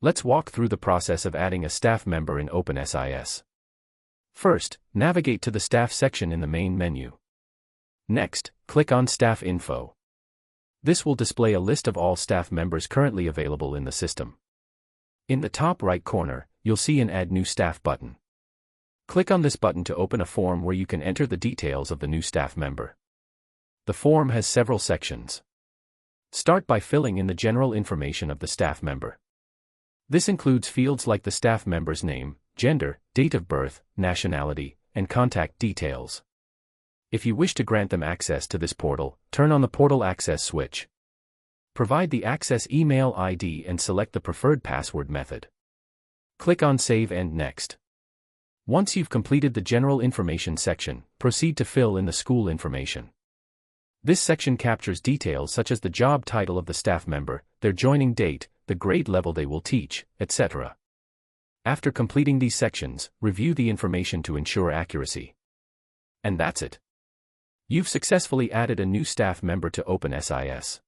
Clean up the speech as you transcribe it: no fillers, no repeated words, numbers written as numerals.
Let's walk through the process of adding a staff member in openSIS. First, navigate to the Staff section in the main menu. Next, click on Staff Info. This will display a list of all staff members currently available in the system. In the top right corner, you'll see an Add New Staff button. Click on this button to open a form where you can enter the details of the new staff member. The form has several sections. Start by filling in the general information of the staff member. This includes fields like the staff member's name, gender, date of birth, nationality, and contact details. If you wish to grant them access to this portal, turn on the Portal Access switch. Provide the access email ID and select the preferred password method. Click on Save and Next. Once you've completed the general information section, proceed to fill in the school information. This section captures details such as the job title of the staff member, their joining date, the grade level they will teach, etc. After completing these sections, review the information to ensure accuracy. And that's it. You've successfully added a new staff member to openSIS.